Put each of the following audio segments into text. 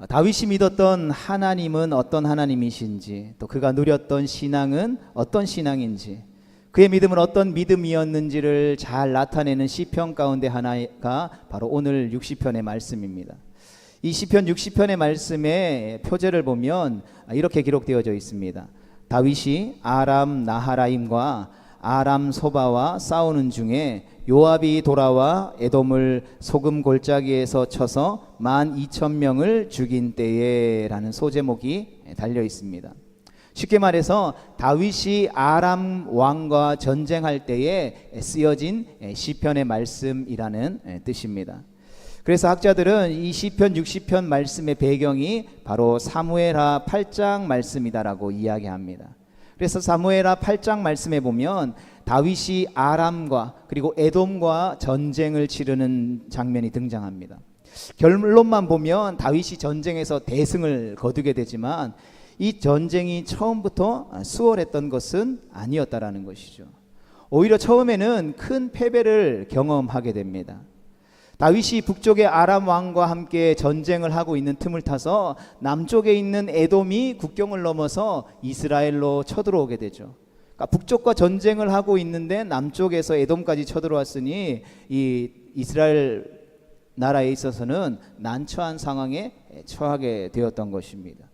다윗이 믿었던 하나님은 어떤 하나님이신지, 또 그가 누렸던 신앙은 어떤 신앙인지, 그의 믿음은 어떤 믿음이었는지를 잘 나타내는 시편 가운데 하나가 바로 오늘 60편의 말씀입니다. 이 시편 60편의 말씀의 표제를 보면 이렇게 기록되어져 있습니다. 다윗이 아람 나하라임과 아람 소바와 싸우는 중에 요압이 돌아와 에돔을 소금 골짜기에서 쳐서 12,000명을 죽인 때에 라는 소제목이 달려 있습니다. 쉽게 말해서 다윗이 아람 왕과 전쟁할 때에 쓰여진 시편의 말씀이라는 뜻입니다. 그래서 학자들은 이 시편 60편 말씀의 배경이 바로 사무엘하 8장 말씀이다라고 이야기합니다. 그래서 사무엘하 8장 말씀에 보면 다윗이 아람과 그리고 에돔과 전쟁을 치르는 장면이 등장합니다. 결론만 보면 다윗이 전쟁에서 대승을 거두게 되지만 이 전쟁이 처음부터 수월했던 것은 아니었다라는 것이죠. 오히려 처음에는 큰 패배를 경험하게 됩니다. 다윗이 북쪽의 아람 왕과 함께 전쟁을 하고 있는 틈을 타서 남쪽에 있는 에돔이 국경을 넘어서 이스라엘로 쳐들어오게 되죠. 그러니까 북쪽과 전쟁을 하고 있는데 남쪽에서 에돔까지 쳐들어왔으니 이 이스라엘 나라에 있어서는 난처한 상황에 처하게 되었던 것입니다.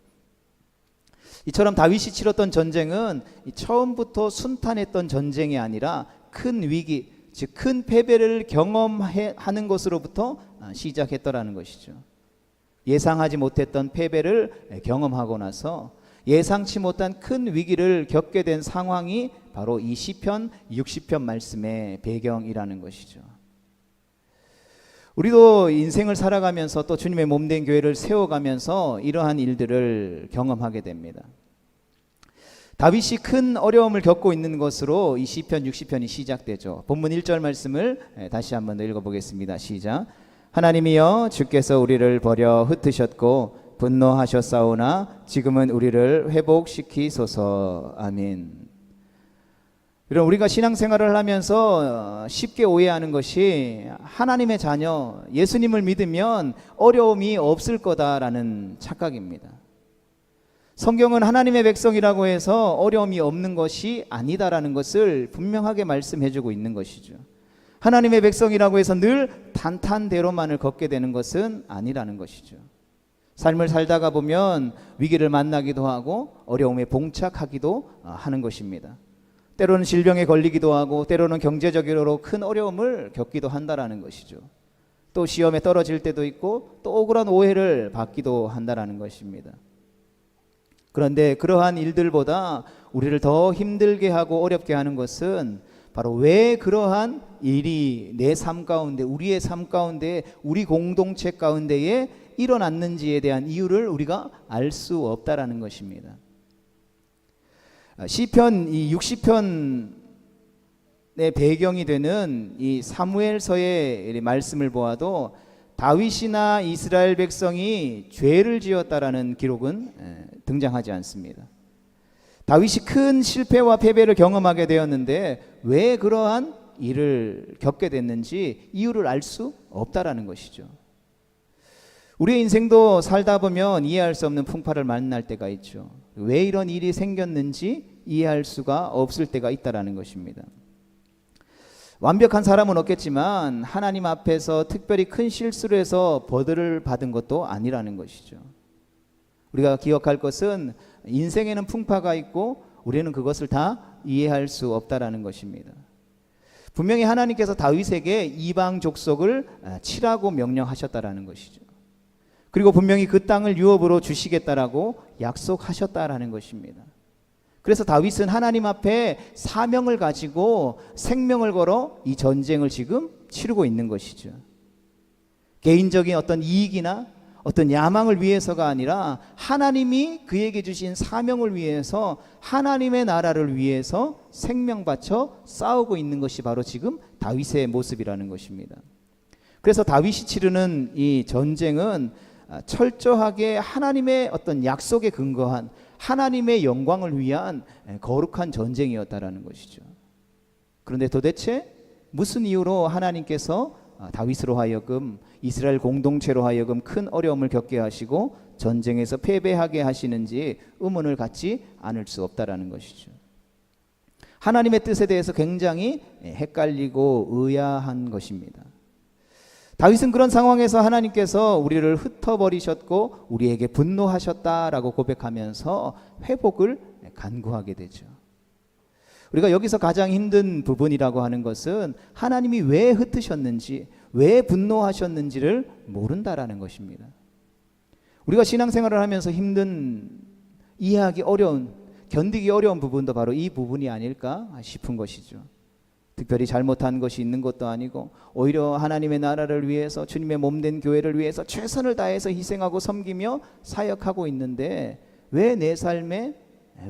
이처럼 다윗이 치렀던 전쟁은 처음부터 순탄했던 전쟁이 아니라 큰 위기, 즉 큰 패배를 경험하는 것으로부터 시작했더라는 것이죠. 예상하지 못했던 패배를 경험하고 나서 예상치 못한 큰 위기를 겪게 된 상황이 바로 이 시편 60편 말씀의 배경이라는 것이죠. 우리도 인생을 살아가면서 또 주님의 몸된 교회를 세워가면서 이러한 일들을 경험하게 됩니다. 다윗이 큰 어려움을 겪고 있는 것으로 이 시편 60편이 시작되죠. 본문 1절 말씀을 다시 한번 더 읽어보겠습니다. 시작. 하나님이여 주께서 우리를 버려 흩으셨고 분노하셨사오나 지금은 우리를 회복시키소서. 아멘. 여러분, 우리가 신앙생활을 하면서 쉽게 오해하는 것이 하나님의 자녀, 예수님을 믿으면 어려움이 없을 거다라는 착각입니다. 성경은 하나님의 백성이라고 해서 어려움이 없는 것이 아니다라는 것을 분명하게 말씀해주고 있는 것이죠. 하나님의 백성이라고 해서 늘 탄탄대로만을 걷게 되는 것은 아니라는 것이죠. 삶을 살다가 보면 위기를 만나기도 하고 어려움에 봉착하기도 하는 것입니다. 때로는 질병에 걸리기도 하고 때로는 경제적으로 큰 어려움을 겪기도 한다라는 것이죠. 또 시험에 떨어질 때도 있고 또 억울한 오해를 받기도 한다라는 것입니다. 그런데 그러한 일들보다 우리를 더 힘들게 하고 어렵게 하는 것은 바로 왜 그러한 일이 내 삶 가운데, 우리의 삶 가운데, 우리 공동체 가운데에 일어났는지에 대한 이유를 우리가 알 수 없다라는 것입니다. 시편 이 60편의 배경이 되는 이 사무엘서의 말씀을 보아도 다윗이나 이스라엘 백성이 죄를 지었다라는 기록은 등장하지 않습니다. 다윗이 큰 실패와 패배를 경험하게 되었는데 왜 그러한 일을 겪게 됐는지 이유를 알 수 없다라는 것이죠. 우리의 인생도 살다 보면 이해할 수 없는 풍파를 만날 때가 있죠. 왜 이런 일이 생겼는지 이해할 수가 없을 때가 있다라는 것입니다. 완벽한 사람은 없겠지만 하나님 앞에서 특별히 큰 실수를 해서 벌을 받은 것도 아니라는 것이죠. 우리가 기억할 것은 인생에는 풍파가 있고 우리는 그것을 다 이해할 수 없다라는 것입니다. 분명히 하나님께서 다윗에게 이방 족속을 치라고 명령하셨다라는 것이죠. 그리고 분명히 그 땅을 유업으로 주시겠다라고 약속하셨다라는 것입니다. 그래서 다윗은 하나님 앞에 사명을 가지고 생명을 걸어 이 전쟁을 지금 치르고 있는 것이죠. 개인적인 어떤 이익이나 어떤 야망을 위해서가 아니라 하나님이 그에게 주신 사명을 위해서 하나님의 나라를 위해서 생명 바쳐 싸우고 있는 것이 바로 지금 다윗의 모습이라는 것입니다. 그래서 다윗이 치르는 이 전쟁은 철저하게 하나님의 어떤 약속에 근거한 하나님의 영광을 위한 거룩한 전쟁이었다라는 것이죠. 그런데 도대체 무슨 이유로 하나님께서 다윗으로 하여금 이스라엘 공동체로 하여금 큰 어려움을 겪게 하시고 전쟁에서 패배하게 하시는지 의문을 갖지 않을 수 없다라는 것이죠. 하나님의 뜻에 대해서 굉장히 헷갈리고 의아한 것입니다. 다윗은 그런 상황에서 하나님께서 우리를 흩어버리셨고 우리에게 분노하셨다라고 고백하면서 회복을 간구하게 되죠. 우리가 여기서 가장 힘든 부분이라고 하는 것은 하나님이 왜 흩으셨는지, 왜 분노하셨는지를 모른다라는 것입니다. 우리가 신앙생활을 하면서 힘든, 이해하기 어려운, 견디기 어려운 부분도 바로 이 부분이 아닐까 싶은 것이죠. 특별히 잘못한 것이 있는 것도 아니고 오히려 하나님의 나라를 위해서, 주님의 몸된 교회를 위해서 최선을 다해서 희생하고 섬기며 사역하고 있는데 왜 내 삶에,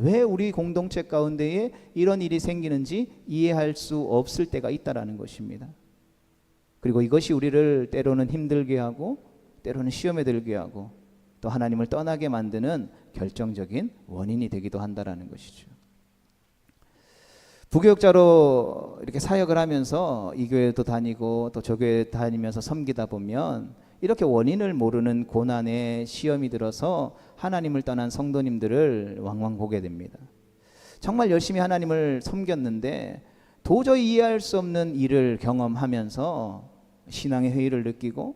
왜 우리 공동체 가운데에 이런 일이 생기는지 이해할 수 없을 때가 있다라는 것입니다. 그리고 이것이 우리를 때로는 힘들게 하고 때로는 시험에 들게 하고 또 하나님을 떠나게 만드는 결정적인 원인이 되기도 한다라는 것이죠. 부교육자로 이렇게 사역을 하면서 이 교회도 다니고 또 저 교회 다니면서 섬기다 보면 이렇게 원인을 모르는 고난에 시험이 들어서 하나님을 떠난 성도님들을 왕왕 보게 됩니다. 정말 열심히 하나님을 섬겼는데 도저히 이해할 수 없는 일을 경험하면서 신앙의 회의를 느끼고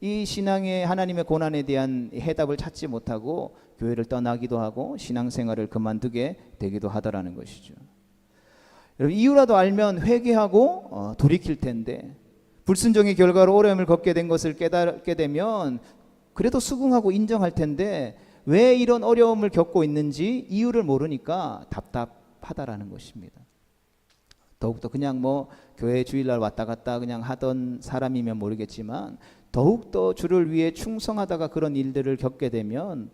이 신앙의 하나님의 고난에 대한 해답을 찾지 못하고 교회를 떠나기도 하고 신앙생활을 그만두게 되기도 하더라는 것이죠. 여러분, 이유라도 알면 회개하고 돌이킬 텐데 불순종의 결과로 어려움을 겪게 된 것을 깨닫게 되면 그래도 수긍하고 인정할 텐데 왜 이런 어려움을 겪고 있는지 이유를 모르니까 답답하다라는 것입니다. 더욱더 그냥 교회 주일날 왔다 갔다 그냥 하던 사람이면 모르겠지만 더욱더 주를 위해 충성하다가 그런 일들을 겪게 되면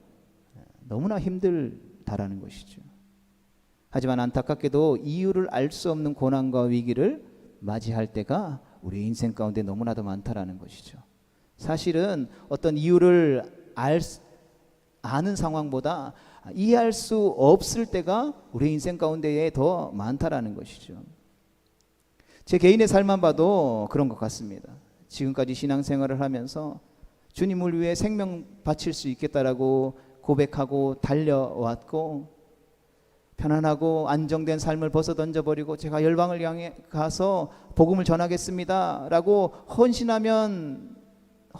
너무나 힘들다라는 것이죠. 하지만 안타깝게도 이유를 알 수 없는 고난과 위기를 맞이할 때가 우리 인생 가운데 너무나도 많다라는 것이죠. 사실은 어떤 이유를 아는 상황보다 이해할 수 없을 때가 우리 인생 가운데에 더 많다라는 것이죠. 제 개인의 삶만 봐도 그런 것 같습니다. 지금까지 신앙생활을 하면서 주님을 위해 생명 바칠 수 있겠다라고 고백하고 달려왔고 편안하고 안정된 삶을 벗어던져버리고 제가 열방을 향해 가서 복음을 전하겠습니다 라고 헌신하면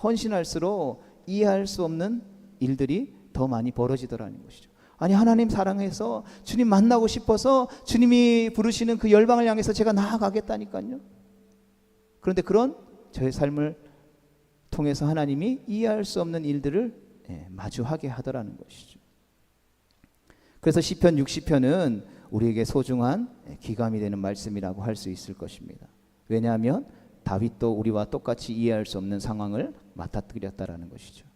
헌신할수록 이해할 수 없는 일들이 더 많이 벌어지더라는 것이죠. 아니, 하나님 사랑해서 주님 만나고 싶어서 주님이 부르시는 그 열방을 향해서 제가 나아가겠다니까요. 그런데 그런 저의 삶을 통해서 하나님이 이해할 수 없는 일들을 마주하게 하더라는 것이죠. 그래서 시편 60편은 우리에게 소중한 기감이 되는 말씀이라고 할 수 있을 것입니다. 왜냐하면 다윗도 우리와 똑같이 이해할 수 없는 상황을 맞닥뜨렸다라는 것이죠.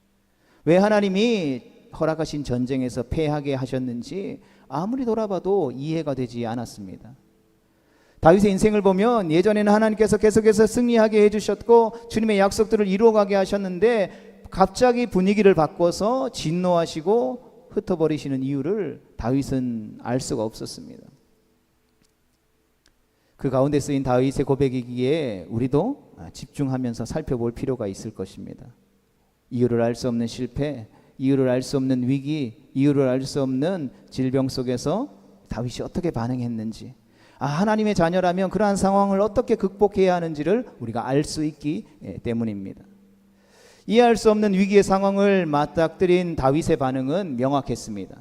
왜 하나님이 허락하신 전쟁에서 패하게 하셨는지 아무리 돌아봐도 이해가 되지 않았습니다. 다윗의 인생을 보면 예전에는 하나님께서 계속해서 승리하게 해주셨고 주님의 약속들을 이루어가게 하셨는데 갑자기 분위기를 바꿔서 진노하시고 흩어버리시는 이유를 다윗은 알 수가 없었습니다. 그 가운데 쓰인 다윗의 고백이기에 우리도 집중하면서 살펴볼 필요가 있을 것입니다. 이유를 알 수 없는 실패, 이유를 알 수 없는 위기, 이유를 알 수 없는 질병 속에서 다윗이 어떻게 반응했는지, 하나님의 자녀라면 그러한 상황을 어떻게 극복해야 하는지를 우리가 알 수 있기 때문입니다. 이해할 수 없는 위기의 상황을 맞닥뜨린 다윗의 반응은 명확했습니다.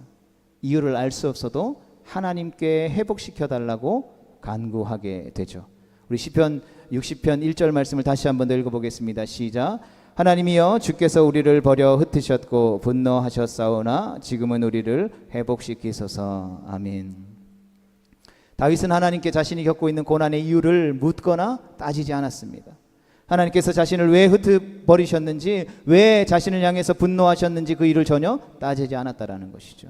이유를 알 수 없어도 하나님께 회복시켜 달라고 간구하게 되죠. 우리 시편 60편 1절 말씀을 다시 한번 더 읽어보겠습니다. 시작. 하나님이여, 주께서 우리를 버려 흩으셨고 분노하셨사오나 지금은 우리를 회복시키소서. 아멘. 다윗은 하나님께 자신이 겪고 있는 고난의 이유를 묻거나 따지지 않았습니다. 하나님께서 자신을 왜 흩어버리셨는지, 왜 자신을 향해서 분노하셨는지 그 일을 전혀 따지지 않았다라는 것이죠.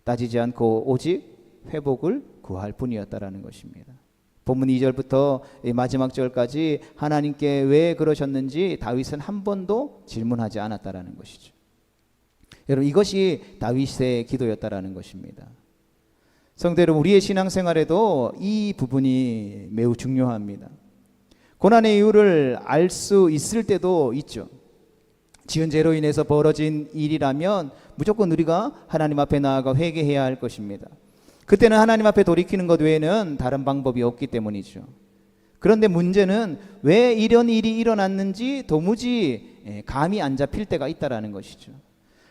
따지지 않고 오직 회복을 구할 뿐이었다라는 것입니다. 본문 2절부터 마지막 절까지 하나님께 왜 그러셨는지 다윗은 한 번도 질문하지 않았다라는 것이죠. 여러분, 이것이 다윗의 기도였다라는 것입니다. 성도 여러분, 우리의 신앙생활에도 이 부분이 매우 중요합니다. 고난의 이유를 알 수 있을 때도 있죠. 지은 죄로 인해서 벌어진 일이라면 무조건 우리가 하나님 앞에 나아가 회개해야 할 것입니다. 그때는 하나님 앞에 돌이키는 것 외에는 다른 방법이 없기 때문이죠. 그런데 문제는 왜 이런 일이 일어났는지 도무지 감이 안 잡힐 때가 있다라는 것이죠.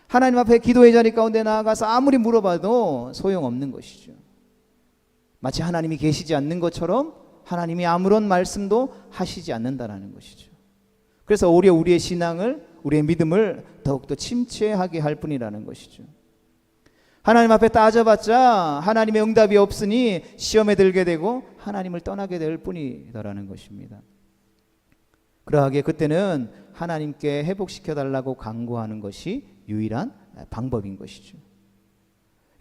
하나님 앞에 기도의 자리 가운데 나아가서 아무리 물어봐도 소용없는 것이죠. 마치 하나님이 계시지 않는 것처럼 하나님이 아무런 말씀도 하시지 않는다라는 것이죠. 그래서 오히려 우리의 신앙을, 우리의 믿음을 더욱더 침체하게 할 뿐이라는 것이죠. 하나님 앞에 따져봤자 하나님의 응답이 없으니 시험에 들게 되고 하나님을 떠나게 될 뿐이다라는 것입니다. 그러하기에 그때는 하나님께 회복시켜달라고 간구하는 것이 유일한 방법인 것이죠.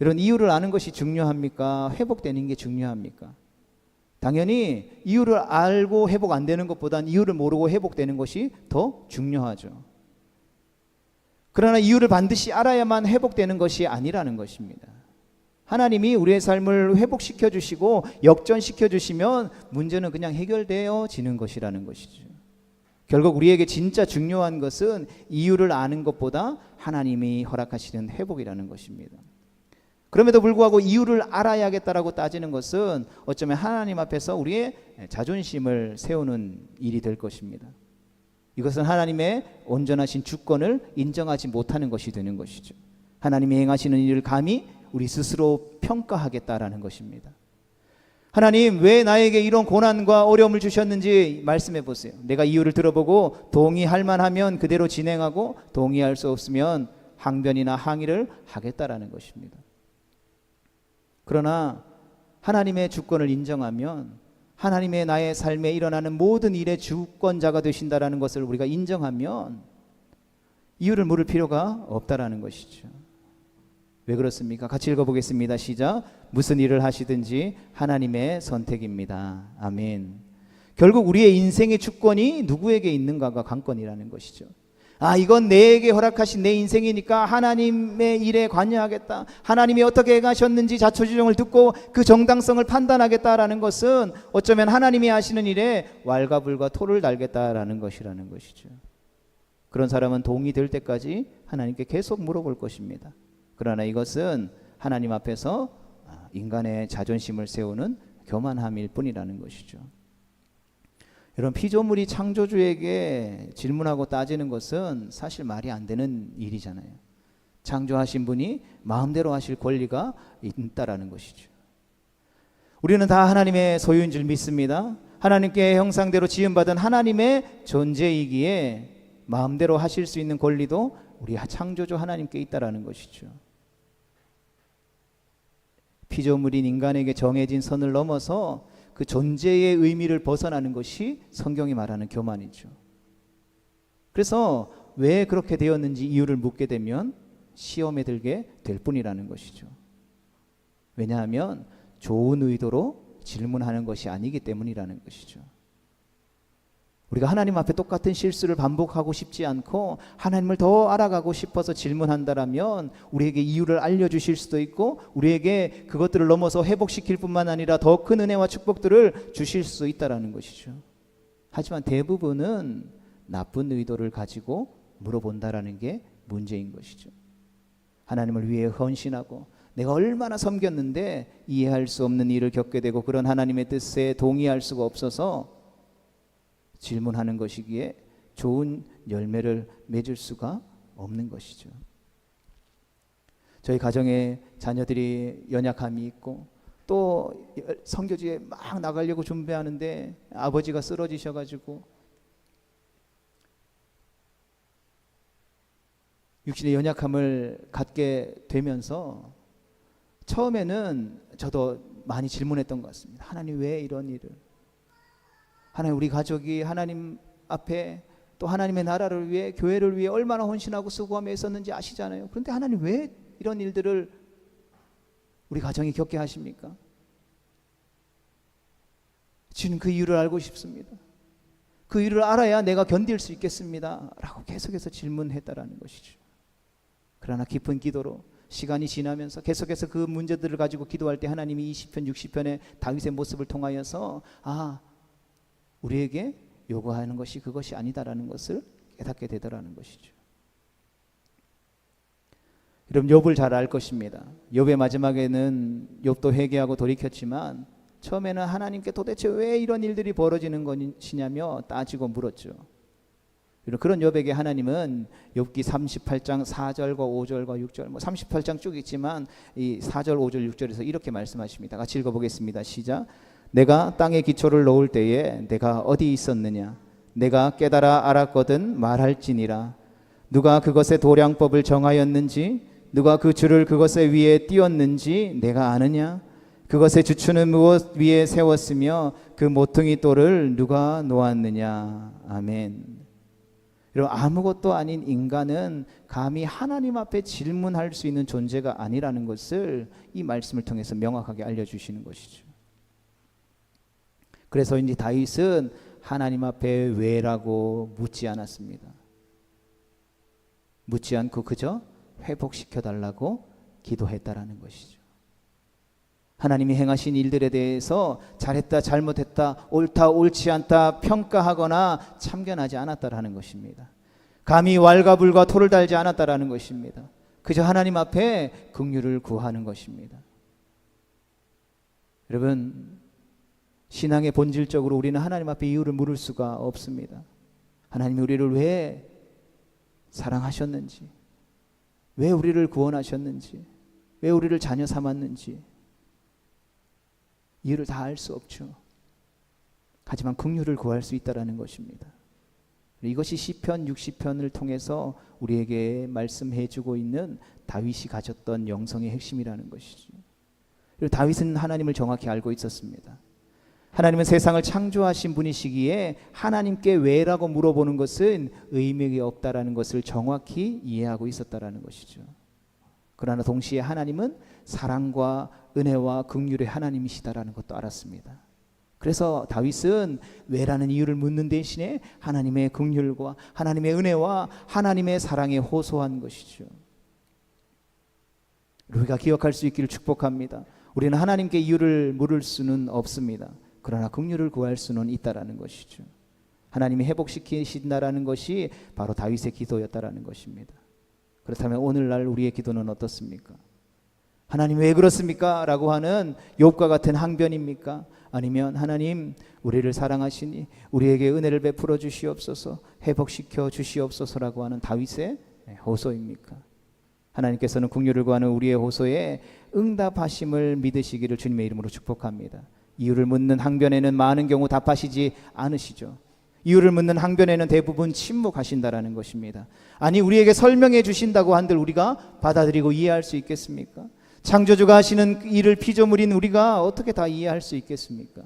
이런 이유를 아는 것이 중요합니까? 회복되는 게 중요합니까? 당연히 이유를 알고 회복 안 되는 것보단 이유를 모르고 회복되는 것이 더 중요하죠. 그러나 이유를 반드시 알아야만 회복되는 것이 아니라는 것입니다. 하나님이 우리의 삶을 회복시켜 주시고 역전시켜 주시면 문제는 그냥 해결되어지는 것이라는 것이죠. 결국 우리에게 진짜 중요한 것은 이유를 아는 것보다 하나님이 허락하시는 회복이라는 것입니다. 그럼에도 불구하고 이유를 알아야겠다라고 따지는 것은 어쩌면 하나님 앞에서 우리의 자존심을 세우는 일이 될 것입니다. 이것은 하나님의 온전하신 주권을 인정하지 못하는 것이 되는 것이죠. 하나님이 행하시는 일을 감히 우리 스스로 평가하겠다라는 것입니다. 하나님, 왜 나에게 이런 고난과 어려움을 주셨는지 말씀해 보세요. 내가 이유를 들어보고 동의할 만하면 그대로 진행하고 동의할 수 없으면 항변이나 항의를 하겠다라는 것입니다. 그러나 하나님의 주권을 인정하면 하나님의 나의 삶에 일어나는 모든 일의 주권자가 되신다라는 것을 우리가 인정하면 이유를 물을 필요가 없다라는 것이죠. 왜 그렇습니까? 같이 읽어보겠습니다. 시작. 무슨 일을 하시든지 하나님의 선택입니다. 아멘. 결국 우리의 인생의 주권이 누구에게 있는가가 관건이라는 것이죠. 이건 내게 허락하신 내 인생이니까 하나님의 일에 관여하겠다. 하나님이 어떻게 행하셨는지 자초지종을 듣고 그 정당성을 판단하겠다라는 것은 어쩌면 하나님이 하시는 일에 왈가불가 토를 달겠다라는 것이라는 것이죠. 그런 사람은 동의될 때까지 하나님께 계속 물어볼 것입니다. 그러나 이것은 하나님 앞에서 인간의 자존심을 세우는 교만함일 뿐이라는 것이죠. 이런 피조물이 창조주에게 질문하고 따지는 것은 사실 말이 안 되는 일이잖아요. 창조하신 분이 마음대로 하실 권리가 있다라는 것이죠. 우리는 다 하나님의 소유인 줄 믿습니다. 하나님께 형상대로 지음받은 하나님의 존재이기에 마음대로 하실 수 있는 권리도 우리 창조주 하나님께 있다라는 것이죠. 피조물인 인간에게 정해진 선을 넘어서 그 존재의 의미를 벗어나는 것이 성경이 말하는 교만이죠. 그래서 왜 그렇게 되었는지 이유를 묻게 되면 시험에 들게 될 뿐이라는 것이죠. 왜냐하면 좋은 의도로 질문하는 것이 아니기 때문이라는 것이죠. 우리가 하나님 앞에 똑같은 실수를 반복하고 싶지 않고 하나님을 더 알아가고 싶어서 질문한다라면 우리에게 이유를 알려주실 수도 있고 우리에게 그것들을 넘어서 회복시킬 뿐만 아니라 더 큰 은혜와 축복들을 주실 수 있다는 것이죠. 하지만 대부분은 나쁜 의도를 가지고 물어본다라는 게 문제인 것이죠. 하나님을 위해 헌신하고 내가 얼마나 섬겼는데 이해할 수 없는 일을 겪게 되고 그런 하나님의 뜻에 동의할 수가 없어서 질문하는 것이기에 좋은 열매를 맺을 수가 없는 것이죠. 저희 가정에 자녀들이 연약함이 있고 또 선교지에 막 나가려고 준비하는데 아버지가 쓰러지셔가지고 육신의 연약함을 갖게 되면서 처음에는 저도 많이 질문했던 것 같습니다. 하나님 왜 이런 일을? 하나님, 우리 가족이 하나님 앞에 또 하나님의 나라를 위해 교회를 위해 얼마나 헌신하고 수고하며 있었는지 아시잖아요. 그런데 하나님 왜 이런 일들을 우리 가정이 겪게 하십니까? 주님 그 이유를 알고 싶습니다. 그 이유를 알아야 내가 견딜 수 있겠습니다 라고 계속해서 질문했다라는 것이죠. 그러나 깊은 기도로 시간이 지나면서 계속해서 그 문제들을 가지고 기도할 때 하나님이 20편 60편의 다윗의 모습을 통하여서 우리에게 요구하는 것이 그것이 아니다라는 것을 깨닫게 되더라는 것이죠. 여러분 욥을 잘 알 것입니다. 욥의 마지막에는 욥도 회개하고 돌이켰지만 처음에는 하나님께 도대체 왜 이런 일들이 벌어지는 것이냐며 따지고 물었죠. 그런 욥에게 하나님은 욥기 38장 4절과 5절과 6절 38장 쭉 있지만 이 4절 5절 6절에서 이렇게 말씀하십니다. 같이 읽어보겠습니다. 시작. 내가 땅에 기초를 놓을 때에 내가 어디 있었느냐? 내가 깨달아 알았거든 말할지니라. 누가 그것의 도량법을 정하였는지, 누가 그 줄을 그것의 위에 띄웠는지 내가 아느냐? 그것의 주추는 무엇 위에 세웠으며 그 모퉁이 돌을 누가 놓았느냐? 아멘. 여러분, 아무것도 아닌 인간은 감히 하나님 앞에 질문할 수 있는 존재가 아니라는 것을 이 말씀을 통해서 명확하게 알려주시는 것이죠. 그래서 이제 다윗은 하나님 앞에 왜라고 묻지 않았습니다. 묻지 않고 그저 회복시켜달라고 기도했다라는 것이죠. 하나님이 행하신 일들에 대해서 잘했다 잘못했다 옳다 옳지 않다 평가하거나 참견하지 않았다라는 것입니다. 감히 왈가불가 토를 달지 않았다라는 것입니다. 그저 하나님 앞에 긍휼을 구하는 것입니다. 여러분, 신앙의 본질적으로 우리는 하나님 앞에 이유를 물을 수가 없습니다. 하나님이 우리를 왜 사랑하셨는지, 왜 우리를 구원하셨는지, 왜 우리를 자녀 삼았는지 이유를 다 알 수 없죠. 하지만 긍휼을 구할 수 있다라는 것입니다. 이것이 시편 60편을 통해서 우리에게 말씀해 주고 있는 다윗이 가졌던 영성의 핵심이라는 것이죠. 그리고 다윗은 하나님을 정확히 알고 있었습니다. 하나님은 세상을 창조하신 분이시기에 하나님께 왜라고 물어보는 것은 의미가 없다라는 것을 정확히 이해하고 있었다라는 것이죠. 그러나 동시에 하나님은 사랑과 은혜와 긍휼의 하나님이시다라는 것도 알았습니다. 그래서 다윗은 왜라는 이유를 묻는 대신에 하나님의 긍휼과 하나님의 은혜와 하나님의 사랑에 호소한 것이죠. 우리가 기억할 수 있기를 축복합니다. 우리는 하나님께 이유를 물을 수는 없습니다. 그러나 긍휼을 구할 수는 있다라는 것이죠. 하나님이 회복시키신다라는 것이 바로 다윗의 기도였다라는 것입니다. 그렇다면 오늘날 우리의 기도는 어떻습니까? 하나님 왜 그렇습니까? 라고 하는 욥과 같은 항변입니까? 아니면 하나님 우리를 사랑하시니 우리에게 은혜를 베풀어 주시옵소서, 회복시켜 주시옵소서라고 하는 다윗의 호소입니까? 하나님께서는 긍휼을 구하는 우리의 호소에 응답하심을 믿으시기를 주님의 이름으로 축복합니다. 이유를 묻는 항변에는 많은 경우 답하시지 않으시죠. 이유를 묻는 항변에는 대부분 침묵하신다라는 것입니다. 아니 우리에게 설명해 주신다고 한들 우리가 받아들이고 이해할 수 있겠습니까? 창조주가 하시는 일을 피조물인 우리가 어떻게 다 이해할 수 있겠습니까?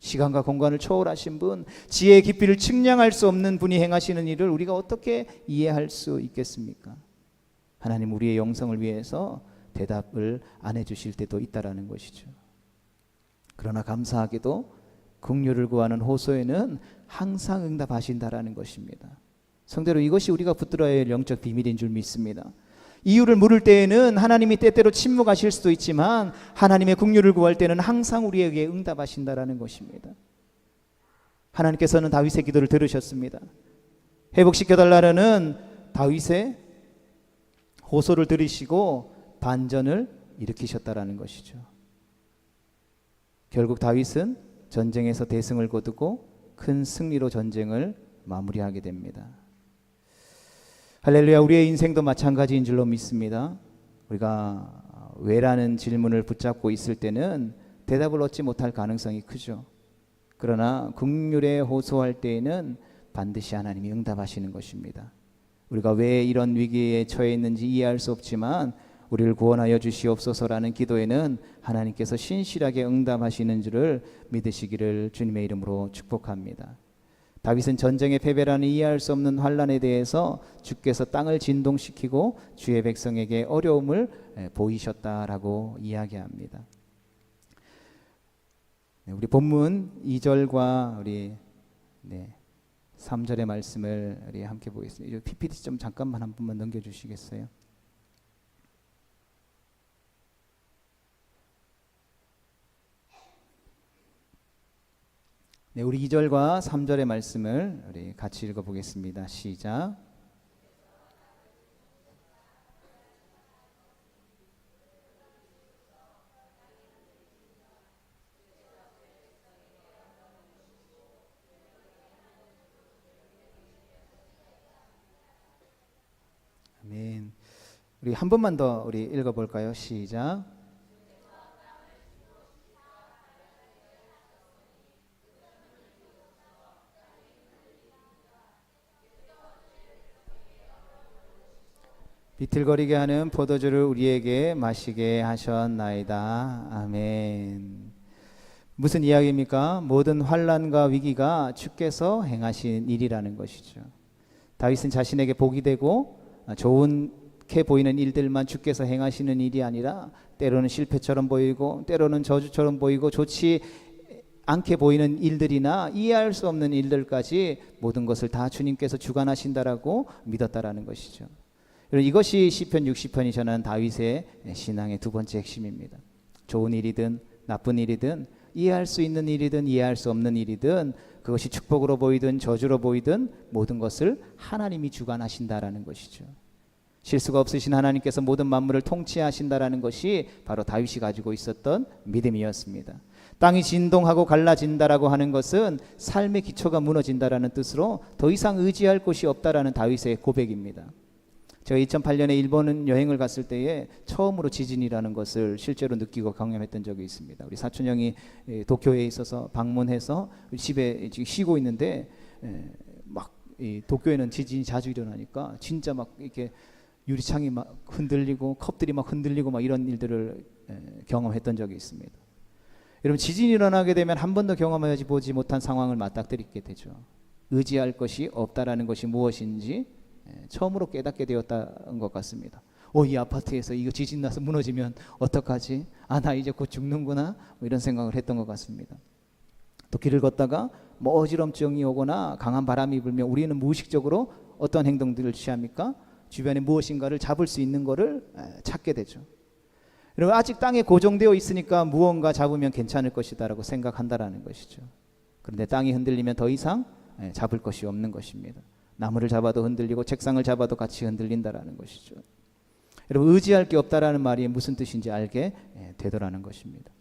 시간과 공간을 초월하신 분, 지혜의 깊이를 측량할 수 없는 분이 행하시는 일을 우리가 어떻게 이해할 수 있겠습니까? 하나님 우리의 영성을 위해서 대답을 안 해주실 때도 있다라는 것이죠. 그러나 감사하게도 긍휼을 구하는 호소에는 항상 응답하신다라는 것입니다. 성대로 이것이 우리가 붙들어야 할 영적 비밀인 줄 믿습니다. 이유를 물을 때에는 하나님이 때때로 침묵하실 수도 있지만 하나님의 긍휼을 구할 때는 항상 우리에게 응답하신다라는 것입니다. 하나님께서는 다윗의 기도를 들으셨습니다. 회복시켜달라는 다윗의 호소를 들으시고 반전을 일으키셨다라는 것이죠. 결국 다윗은 전쟁에서 대승을 거두고 큰 승리로 전쟁을 마무리하게 됩니다. 할렐루야. 우리의 인생도 마찬가지인 줄로 믿습니다. 우리가 왜라는 질문을 붙잡고 있을 때는 대답을 얻지 못할 가능성이 크죠. 그러나 긍휼에 호소할 때에는 반드시 하나님이 응답하시는 것입니다. 우리가 왜 이런 위기에 처해 있는지 이해할 수 없지만 우리를 구원하여 주시옵소서라는 기도에는 하나님께서 신실하게 응답하시는 줄을 믿으시기를 주님의 이름으로 축복합니다. 다윗은 전쟁의 패배라는 이해할 수 없는 환난에 대해서 주께서 땅을 진동시키고 주의 백성에게 어려움을 보이셨다라고 이야기합니다. 우리 본문 2절과 우리 3절의 말씀을 우리 함께 보겠습니다. PPT 좀 잠깐만 한 번만 넘겨주시겠어요? 네, 우리 2절과 3절의 말씀을 우리 같이 읽어보겠습니다. 시작. 우리 한 번만 더 우리 읽어볼까요? 시작. 비틀거리게 하는 포도주를 우리에게 마시게 하셨나이다. 아멘. 무슨 이야기입니까? 모든 환난과 위기가 주께서 행하신 일이라는 것이죠. 다윗은 자신에게 복이 되고 좋게 보이는 일들만 주께서 행하시는 일이 아니라 때로는 실패처럼 보이고 때로는 저주처럼 보이고 좋지 않게 보이는 일들이나 이해할 수 없는 일들까지 모든 것을 다 주님께서 주관하신다라고 믿었다라는 것이죠. 이것이 시편 60편이 전하는 다윗의 신앙의 두 번째 핵심입니다. 좋은 일이든 나쁜 일이든 이해할 수 있는 일이든 이해할 수 없는 일이든 그것이 축복으로 보이든 저주로 보이든 모든 것을 하나님이 주관하신다라는 것이죠. 실수가 없으신 하나님께서 모든 만물을 통치하신다라는 것이 바로 다윗이 가지고 있었던 믿음이었습니다. 땅이 진동하고 갈라진다라고 하는 것은 삶의 기초가 무너진다라는 뜻으로 더 이상 의지할 곳이 없다라는 다윗의 고백입니다. 제가 2008년에 일본 여행을 갔을 때에 처음으로 지진이라는 것을 실제로 느끼고 경험했던 적이 있습니다. 우리 사촌 형이 도쿄에 있어서 방문해서 집에 지금 쉬고 있는데 막 도쿄에는 지진이 자주 일어나니까 진짜 막 이렇게 유리창이 막 흔들리고 컵들이 막 흔들리고 막 이런 일들을 경험했던 적이 있습니다. 여러분, 지진이 일어나게 되면 한 번도 경험하지 보지 못한 상황을 맞닥뜨리게 되죠. 의지할 것이 없다라는 것이 무엇인지 처음으로 깨닫게 되었던 것 같습니다. 이 아파트에서 이거 지진 나서 무너지면 어떡하지? 나 이제 곧 죽는구나, 이런 생각을 했던 것 같습니다. 또 길을 걷다가 어지럼증이 오거나 강한 바람이 불면 우리는 무의식적으로 어떤 행동들을 취합니까? 주변에 무엇인가를 잡을 수 있는 것을 찾게 되죠. 여러분, 아직 땅에 고정되어 있으니까 무언가 잡으면 괜찮을 것이다라고 생각한다라는 것이죠. 그런데 땅이 흔들리면 더 이상 잡을 것이 없는 것입니다. 나무를 잡아도 흔들리고 책상을 잡아도 같이 흔들린다라는 것이죠. 여러분, 의지할 게 없다라는 말이 무슨 뜻인지 알게 되더라는 것입니다.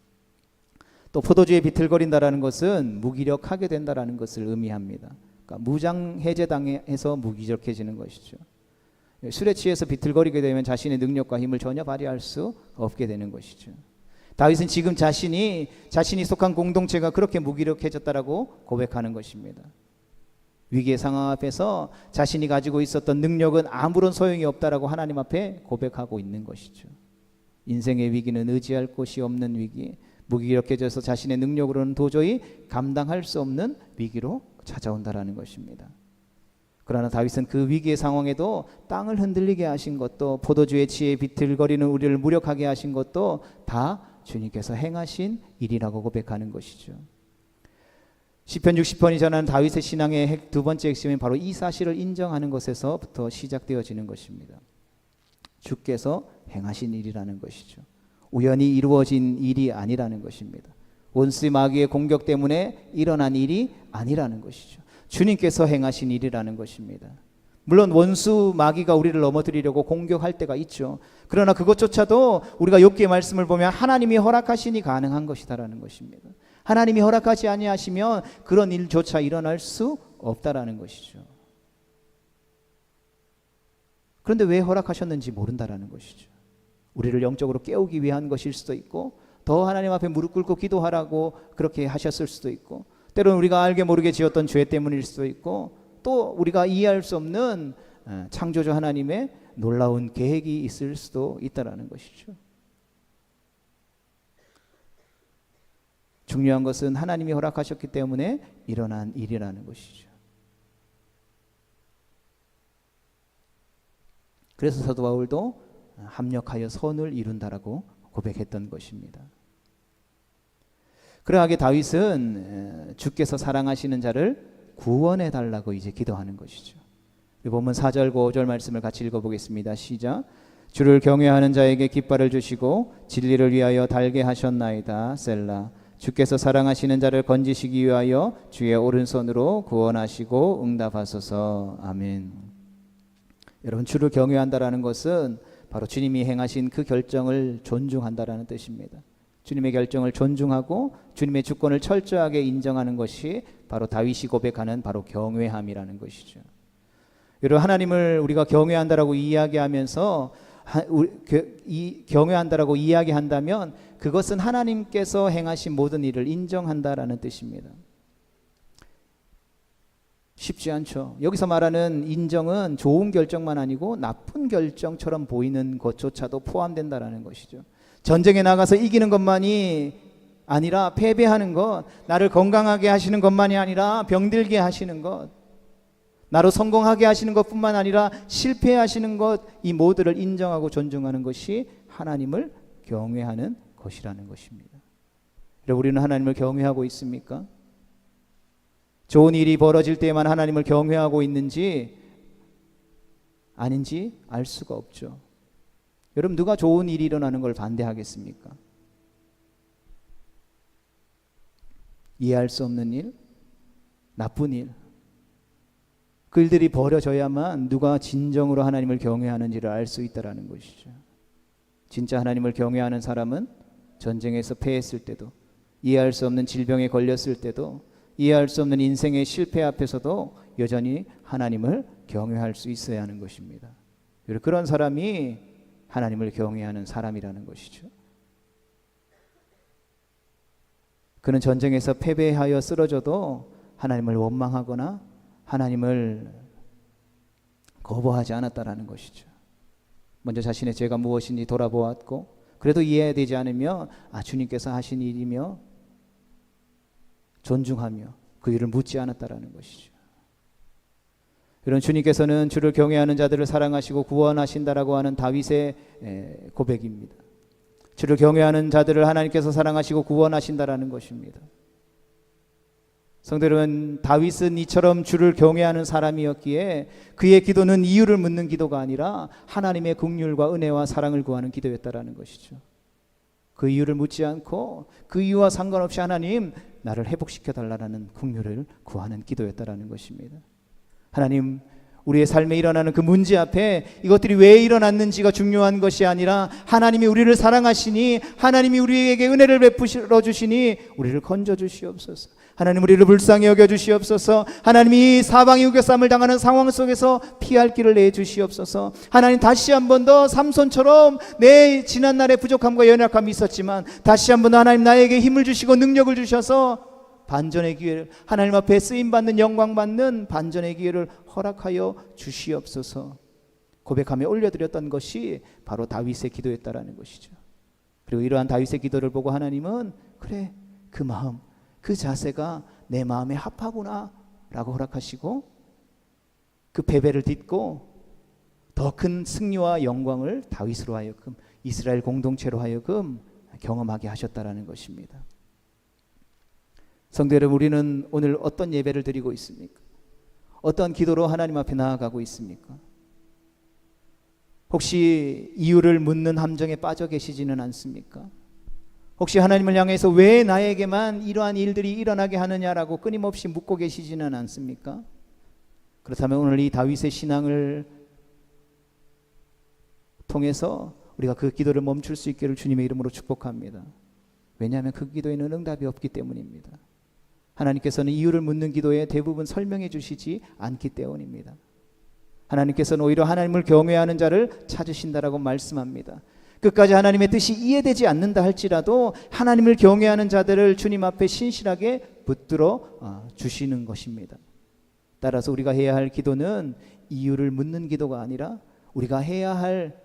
또 포도주에 비틀거린다라는 것은 무기력하게 된다라는 것을 의미합니다. 그러니까 무장해제당해서 무기력해지는 것이죠. 술에 취해서 비틀거리게 되면 자신의 능력과 힘을 전혀 발휘할 수 없게 되는 것이죠. 다윗은 지금 자신이 속한 공동체가 그렇게 무기력해졌다라고 고백하는 것입니다. 위기의 상황 앞에서 자신이 가지고 있었던 능력은 아무런 소용이 없다라고 하나님 앞에 고백하고 있는 것이죠. 인생의 위기는 의지할 곳이 없는 위기, 무기력해져서 자신의 능력으로는 도저히 감당할 수 없는 위기로 찾아온다라는 것입니다. 그러나 다윗은 그 위기의 상황에도 땅을 흔들리게 하신 것도 포도주에 취해 비틀거리는 우리를 무력하게 하신 것도 다 주님께서 행하신 일이라고 고백하는 것이죠. 시편 60편이 전하는 다윗의 신앙의 두 번째 핵심은 바로 이 사실을 인정하는 것에서부터 시작되어지는 것입니다. 주께서 행하신 일이라는 것이죠. 우연히 이루어진 일이 아니라는 것입니다. 원수 마귀의 공격 때문에 일어난 일이 아니라는 것이죠. 주님께서 행하신 일이라는 것입니다. 물론 원수 마귀가 우리를 넘어뜨리려고 공격할 때가 있죠. 그러나 그것조차도 우리가 욥기의 말씀을 보면 하나님이 허락하시니 가능한 것이다라는 것입니다. 하나님이 허락하지 아니하시면 그런 일조차 일어날 수 없다라는 것이죠. 그런데 왜 허락하셨는지 모른다라는 것이죠. 우리를 영적으로 깨우기 위한 것일 수도 있고, 더 하나님 앞에 무릎 꿇고 기도하라고 그렇게 하셨을 수도 있고, 때로는 우리가 알게 모르게 지었던 죄 때문일 수도 있고, 또 우리가 이해할 수 없는 창조주 하나님의 놀라운 계획이 있을 수도 있다라는 것이죠. 중요한 것은 하나님이 허락하셨기 때문에 일어난 일이라는 것이죠. 그래서 사도 바울도 합력하여 선을 이룬다라고 고백했던 것입니다. 그러하게 다윗은 주께서 사랑하시는 자를 구원해 달라고 이제 기도하는 것이죠. 본문 4절 5절 말씀을 같이 읽어보겠습니다. 시작. 주를 경외하는 자에게 깃발을 주시고 진리를 위하여 달게 하셨나이다. 셀라. 주께서 사랑하시는 자를 건지시기 위하여 주의 오른손으로 구원하시고 응답하소서. 아멘. 여러분, 주를 경외한다라는 것은 바로 주님이 행하신 그 결정을 존중한다라는 뜻입니다. 주님의 결정을 존중하고 주님의 주권을 철저하게 인정하는 것이 바로 다윗이 고백하는 바로 경외함이라는 것이죠. 여러분, 하나님을 우리가 경외한다라고 이야기하면서 경외한다라고 이야기한다면 그것은 하나님께서 행하신 모든 일을 인정한다라는 뜻입니다. 쉽지 않죠. 여기서 말하는 인정은 좋은 결정만 아니고 나쁜 결정처럼 보이는 것조차도 포함된다라는 것이죠. 전쟁에 나가서 이기는 것만이 아니라 패배하는 것, 나를 건강하게 하시는 것만이 아니라 병들게 하시는 것, 나로 성공하게 하시는 것뿐만 아니라 실패하시는 것, 이 모두를 인정하고 존중하는 것이 하나님을 경외하는 것이라는 것입니다. 여러분, 우리는 하나님을 경외하고 있습니까? 좋은 일이 벌어질 때만 하나님을 경외하고 있는지 아닌지 알 수가 없죠. 여러분, 누가 좋은 일이 일어나는 걸 반대하겠습니까? 이해할 수 없는 일, 나쁜 일, 그 일들이 벌어져야만 누가 진정으로 하나님을 경외하는지를 알 수 있다는 것이죠. 진짜 하나님을 경외하는 사람은 전쟁에서 패했을 때도, 이해할 수 없는 질병에 걸렸을 때도, 이해할 수 없는 인생의 실패 앞에서도 여전히 하나님을 경외할 수 있어야 하는 것입니다. 그런 사람이 하나님을 경외하는 사람이라는 것이죠. 그는 전쟁에서 패배하여 쓰러져도 하나님을 원망하거나 하나님을 거부하지 않았다라는 것이죠. 먼저 자신의 죄가 무엇인지 돌아보았고, 그래도 이해되지 않으며 주님께서 하신 일이며 존중하며 그 일을 묻지 않았다라는 것이죠. 이런 주님께서는 주를 경외하는 자들을 사랑하시고 구원하신다라고 하는 다윗의 고백입니다. 주를 경외하는 자들을 하나님께서 사랑하시고 구원하신다라는 것입니다. 성도 여러분, 다윗은 이처럼 주를 경외하는 사람이었기에 그의 기도는 이유를 묻는 기도가 아니라 하나님의 긍휼과 은혜와 사랑을 구하는 기도였다라는 것이죠. 그 이유를 묻지 않고 그 이유와 상관없이 하나님, 나를 회복시켜 달라는 긍휼을 구하는 기도였다라는 것입니다. 하나님, 우리의 삶에 일어나는 그 문제 앞에 이것들이 왜 일어났는지가 중요한 것이 아니라 하나님이 우리를 사랑하시니, 하나님이 우리에게 은혜를 베풀어 주시니 우리를 건져 주시옵소서. 하나님, 우리를 불쌍히 여겨 주시옵소서. 하나님이 사방이 우겨쌈을 당하는 상황 속에서 피할 길을 내 주시옵소서. 하나님, 다시 한 번 더 삼손처럼 내 지난날의 부족함과 연약함이 있었지만 다시 한 번 더 하나님 나에게 힘을 주시고 능력을 주셔서 반전의 기회를, 하나님 앞에 쓰임받는 영광받는 반전의 기회를 허락하여 주시옵소서 고백하며 올려드렸던 것이 바로 다윗의 기도였다라는 것이죠. 그리고 이러한 다윗의 기도를 보고 하나님은 그래, 그 마음, 그 자세가 내 마음에 합하구나 라고 허락하시고 그 패배를 딛고 더 큰 승리와 영광을 다윗으로 하여금, 이스라엘 공동체로 하여금 경험하게 하셨다라는 것입니다. 성도 여러분, 우리는 오늘 어떤 예배를 드리고 있습니까? 어떤 기도로 하나님 앞에 나아가고 있습니까? 혹시 이유를 묻는 함정에 빠져 계시지는 않습니까? 혹시 하나님을 향해서 왜 나에게만 이러한 일들이 일어나게 하느냐라고 끊임없이 묻고 계시지는 않습니까? 그렇다면 오늘 이 다윗의 신앙을 통해서 우리가 그 기도를 멈출 수 있기를 주님의 이름으로 축복합니다. 왜냐하면 그 기도에는 응답이 없기 때문입니다. 하나님께서는 이유를 묻는 기도에 대부분 설명해 주시지 않기 때문입니다. 하나님께서는 오히려 하나님을 경외하는 자를 찾으신다라고 말씀합니다. 끝까지 하나님의 뜻이 이해되지 않는다 할지라도 하나님을 경외하는 자들을 주님 앞에 신실하게 붙들어 주시는 것입니다. 따라서 우리가 해야 할 기도는 이유를 묻는 기도가 아니라 우리가 해야 할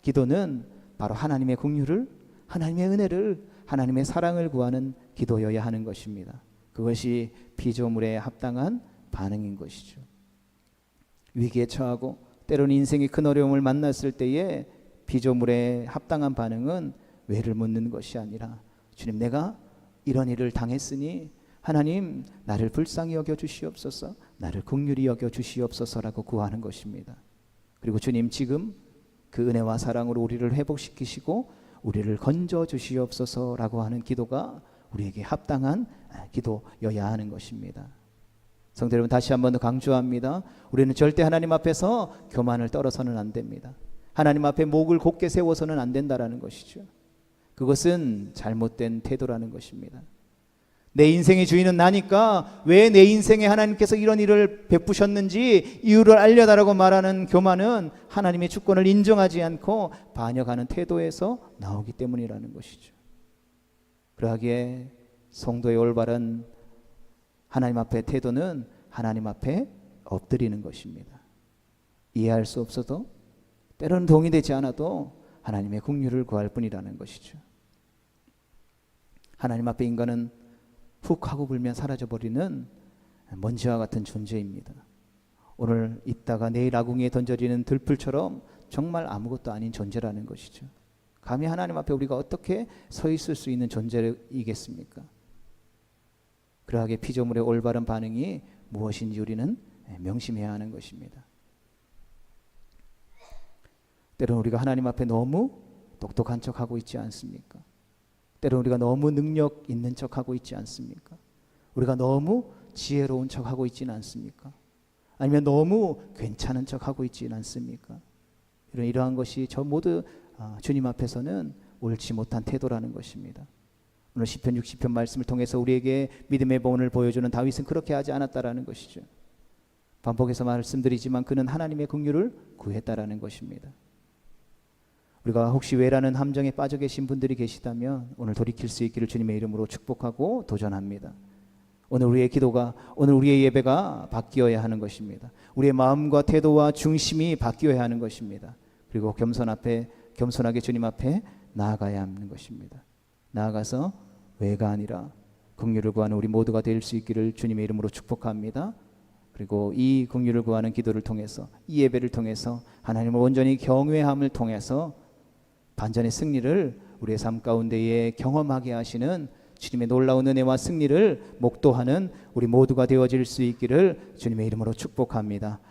기도는 바로 하나님의 긍휼을, 하나님의 은혜를, 하나님의 사랑을 구하는 기도여야 하는 것입니다. 그것이 피조물에 합당한 반응인 것이죠. 위기에 처하고 때로는 인생의 큰 어려움을 만났을 때에 피조물에 합당한 반응은 왜를 묻는 것이 아니라 주님, 내가 이런 일을 당했으니 하나님 나를 불쌍히 여겨 주시옵소서, 나를 긍휼히 여겨 주시옵소서라고 구하는 것입니다. 그리고 주님, 지금 그 은혜와 사랑으로 우리를 회복시키시고 우리를 건져 주시옵소서라고 하는 기도가 우리에게 합당한 기도여야 하는 것입니다. 성도 여러분, 다시 한 번 더 강조합니다. 우리는 절대 하나님 앞에서 교만을 떨어서는 안 됩니다. 하나님 앞에 목을 곧게 세워서는 안 된다라는 것이죠. 그것은 잘못된 태도라는 것입니다. 내 인생의 주인은 나니까 왜 내 인생에 하나님께서 이런 일을 베푸셨는지 이유를 알려달라고 말하는 교만은 하나님의 주권을 인정하지 않고 반역하는 태도에서 나오기 때문이라는 것이죠. 그러하기에 성도의 올바른 하나님 앞의 태도는 하나님 앞에 엎드리는 것입니다. 이해할 수 없어도, 때로는 동의되지 않아도 하나님의 긍휼을 구할 뿐이라는 것이죠. 하나님 앞에 인간은 훅 하고 불면 사라져버리는 먼지와 같은 존재입니다. 오늘 있다가 내일 아궁이에 던져지는 들풀처럼 정말 아무것도 아닌 존재라는 것이죠. 감히 하나님 앞에 우리가 어떻게 서 있을 수 있는 존재이겠습니까? 그러하게 피조물의 올바른 반응이 무엇인지 우리는 명심해야 하는 것입니다. 때로는 우리가 하나님 앞에 너무 똑똑한 척하고 있지 않습니까? 때로는 우리가 너무 능력 있는 척하고 있지 않습니까? 우리가 너무 지혜로운 척하고 있지는 않습니까? 아니면 너무 괜찮은 척하고 있지는 않습니까? 이러한 것이 저 모두 주님 앞에서는 옳지 못한 태도라는 것입니다. 오늘 시편 60편 말씀을 통해서 우리에게 믿음의 본을 보여주는 다윗은 그렇게 하지 않았다라는 것이죠. 반복해서 말씀드리지만 그는 하나님의 긍휼을 구했다라는 것입니다. 우리가 혹시 왜라는 함정에 빠져 계신 분들이 계시다면 오늘 돌이킬 수 있기를 주님의 이름으로 축복하고 도전합니다. 오늘 우리의 기도가, 오늘 우리의 예배가 바뀌어야 하는 것입니다. 우리의 마음과 태도와 중심이 바뀌어야 하는 것입니다. 그리고 겸손하게 주님 앞에 나아가야 하는 것입니다. 나아가서 왜가 아니라 긍휼을 구하는 우리 모두가 될 수 있기를 주님의 이름으로 축복합니다. 그리고 이 긍휼을 구하는 기도를 통해서, 이 예배를 통해서 하나님을 온전히 경외함을 통해서 반전의 승리를 우리의 삶 가운데에 경험하게 하시는 주님의 놀라운 은혜와 승리를 목도하는 우리 모두가 되어질 수 있기를 주님의 이름으로 축복합니다.